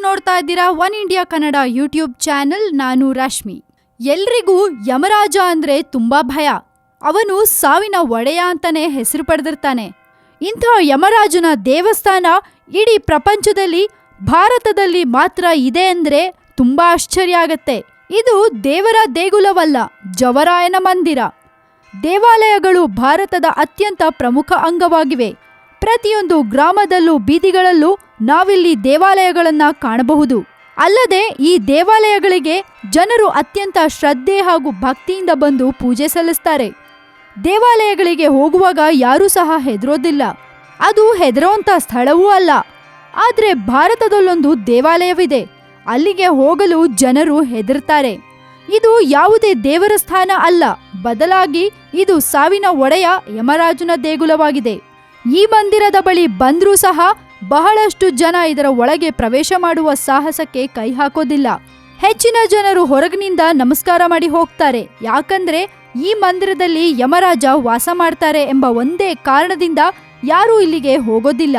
ನೋಡ್ತಾ ಇದ್ದೀರಾ one India Kannada YouTube channel. ನಾನು ರಶ್ಮಿ. ಎಲ್ರಿಗೂ ಯಮರಾಜ ಅಂದ್ರೆ ತುಂಬಾ ಭಯ. ಅವನು ಸಾವಿನ ಒಡೆಯ ಅಂತಾನೆ ಹೆಸರು ಪಡೆದಿರ್ತಾನೆ. ಇಂಥ ಯಮರಾಜನ ದೇವಸ್ಥಾನ ಇಡೀ ಪ್ರಪಂಚದಲ್ಲಿ ಭಾರತದಲ್ಲಿ ಮಾತ್ರ ಇದೆ ಅಂದ್ರೆ ತುಂಬಾ ಆಶ್ಚರ್ಯ ಆಗತ್ತೆ. ಇದು ದೇವರ ದೇಗುಲವಲ್ಲ, ಜವರಾಯನ ಮಂದಿರ. ದೇವಾಲಯಗಳು ಭಾರತದ ಅತ್ಯಂತ ಪ್ರಮುಖ ಅಂಗವಾಗಿವೆ. ಪ್ರತಿಯೊಂದು ಗ್ರಾಮದಲ್ಲೂ ಬೀದಿಗಳಲ್ಲೂ ನಾವಿಲ್ಲಿ ದೇವಾಲಯಗಳನ್ನ ಕಾಣಬಹುದು. ಅಲ್ಲದೆ ಈ ದೇವಾಲಯಗಳಿಗೆ ಜನರು ಅತ್ಯಂತ ಶ್ರದ್ಧೆ ಹಾಗೂ ಭಕ್ತಿಯಿಂದ ಬಂದು ಪೂಜೆ ಸಲ್ಲಿಸ್ತಾರೆ. ದೇವಾಲಯಗಳಿಗೆ ಹೋಗುವಾಗ ಯಾರೂ ಸಹ ಹೆದರೋದಿಲ್ಲ. ಅದು ಹೆದರೋಂಥ ಸ್ಥಳವೂ ಅಲ್ಲ. ಆದ್ರೆ ಭಾರತದಲ್ಲೊಂದು ದೇವಾಲಯವಿದೆ, ಅಲ್ಲಿಗೆ ಹೋಗಲು ಜನರು ಹೆದರ್ತಾರೆ. ಇದು ಯಾವುದೇ ದೇವರ ಸ್ಥಾನ ಅಲ್ಲ, ಬದಲಾಗಿ ಇದು ಸಾವಿನ ಒಡೆಯ ಯಮರಾಜನ ದೇಗುಲವಾಗಿದೆ. ಈ ಮಂದಿರದ ಬಳಿ ಬಂದ್ರೂ ಸಹ ಬಹಳಷ್ಟು ಜನ ಇದರ ಒಳಗೆ ಪ್ರವೇಶ ಮಾಡುವ ಸಾಹಸಕ್ಕೆ ಕೈ ಹಾಕೋದಿಲ್ಲ. ಹೆಚ್ಚಿನ ಜನರು ಹೊರಗಿನಿಂದ ನಮಸ್ಕಾರ ಮಾಡಿ ಹೋಗ್ತಾರೆ. ಯಾಕಂದ್ರೆ ಈ ಮಂದಿರದಲ್ಲಿ ಯಮರಾಜ ವಾಸ ಮಾಡ್ತಾರೆ ಎಂಬ ಒಂದೇ ಕಾರಣದಿಂದ ಯಾರೂ ಇಲ್ಲಿಗೆ ಹೋಗೋದಿಲ್ಲ.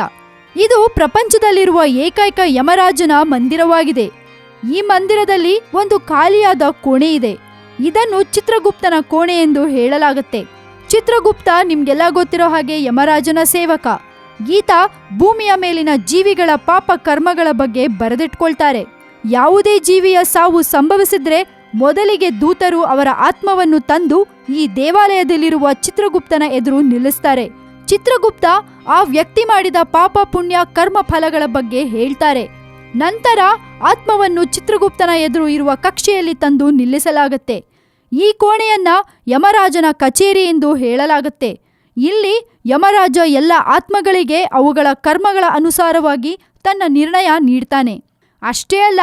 ಇದು ಪ್ರಪಂಚದಲ್ಲಿರುವ ಏಕೈಕ ಯಮರಾಜನ ಮಂದಿರವಾಗಿದೆ. ಈ ಮಂದಿರದಲ್ಲಿ ಒಂದು ಖಾಲಿಯಾದ ಕೋಣೆ ಇದೆ. ಇದನ್ನು ಚಿತ್ರಗುಪ್ತನ ಕೋಣೆ ಎಂದು ಹೇಳಲಾಗುತ್ತೆ. ಚಿತ್ರಗುಪ್ತ ನಿಮ್ಗೆಲ್ಲ ಗೊತ್ತಿರೋ ಹಾಗೆ ಯಮರಾಜನ ಸೇವಕ. ಈತ ಭೂಮಿಯ ಮೇಲಿನ ಜೀವಿಗಳ ಪಾಪ ಕರ್ಮಗಳ ಬಗ್ಗೆ ಬರೆದಿಟ್ಕೊಳ್ತಾರೆ. ಯಾವುದೇ ಜೀವಿಯ ಸಾವು ಸಂಭವಿಸಿದ್ರೆ ಮೊದಲಿಗೆ ದೂತರು ಅವರ ಆತ್ಮವನ್ನು ತಂದು ಈ ದೇವಾಲಯದಲ್ಲಿರುವ ಚಿತ್ರಗುಪ್ತನ ಎದುರು ನಿಲ್ಲಿಸ್ತಾರೆ. ಚಿತ್ರಗುಪ್ತ ಆ ವ್ಯಕ್ತಿ ಮಾಡಿದ ಪಾಪ ಪುಣ್ಯ ಕರ್ಮ ಫಲಗಳ ಬಗ್ಗೆ ಹೇಳ್ತಾರೆ. ನಂತರ ಆತ್ಮವನ್ನು ಚಿತ್ರಗುಪ್ತನ ಎದುರು ಇರುವ ಕಕ್ಷೆಯಲ್ಲಿ ತಂದು ನಿಲ್ಲಿಸಲಾಗುತ್ತೆ. ಈ ಕೋಣೆಯನ್ನ ಯಮರಾಜನ ಕಚೇರಿ ಎಂದು ಹೇಳಲಾಗುತ್ತೆ. ಇಲ್ಲಿ ಯಮರಾಜ ಎಲ್ಲ ಆತ್ಮಗಳಿಗೆ ಅವುಗಳ ಕರ್ಮಗಳ ಅನುಸಾರವಾಗಿ ತನ್ನ ನಿರ್ಣಯ ನೀಡ್ತಾನೆ. ಅಷ್ಟೇ ಅಲ್ಲ,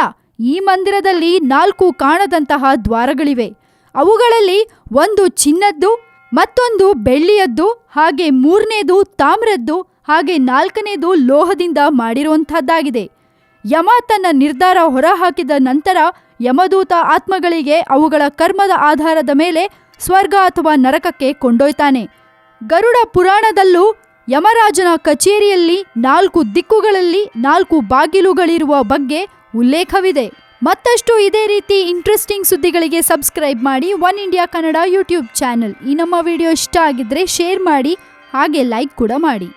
ಈ ಮಂದಿರದಲ್ಲಿ 4 ಕಾಣದಂತಹ ದ್ವಾರಗಳಿವೆ. ಅವುಗಳಲ್ಲಿ ಒಂದು ಚಿನ್ನದ್ದು, ಮತ್ತೊಂದು ಬೆಳ್ಳಿಯದ್ದು, ಹಾಗೆ 3ನೇದು ತಾಮ್ರದ್ದು, ಹಾಗೆ 4ನೇದು ಲೋಹದಿಂದ ಮಾಡಿರುವಂತಹದ್ದಾಗಿದೆ. ಯಮ ತನ್ನ ನಿರ್ಧಾರ ಹೊರಹಾಕಿದ ನಂತರ ಯಮದೂತ ಆತ್ಮಗಳಿಗೆ ಅವುಗಳ ಕರ್ಮದ ಆಧಾರದ ಮೇಲೆ ಸ್ವರ್ಗ ಅಥವಾ ನರಕಕ್ಕೆ ಕೊಂಡೊಯ್ತಾನೆ. ಗರುಡ ಪುರಾಣದಲ್ಲೂ ಯಮರಾಜನ ಕಚೇರಿಯಲ್ಲಿ 4 ದಿಕ್ಕುಗಳಲ್ಲಿ 4 ಬಾಗಿಲುಗಳಿರುವ ಬಗ್ಗೆ ಉಲ್ಲೇಖವಿದೆ. ಮತ್ತಷ್ಟು ಇದೇ ರೀತಿ ಇಂಟ್ರೆಸ್ಟಿಂಗ್ ಸುದ್ದಿಗಳಿಗೆ ಸಬ್ಸ್ಕ್ರೈಬ್ ಮಾಡಿ one India Kannada YouTube channel. ಈ ನಮ್ಮ ವಿಡಿಯೋ ಇಷ್ಟ ಆಗಿದ್ರೆ ಶೇರ್ ಮಾಡಿ, ಹಾಗೆ ಲೈಕ್ ಕೂಡ ಮಾಡಿ.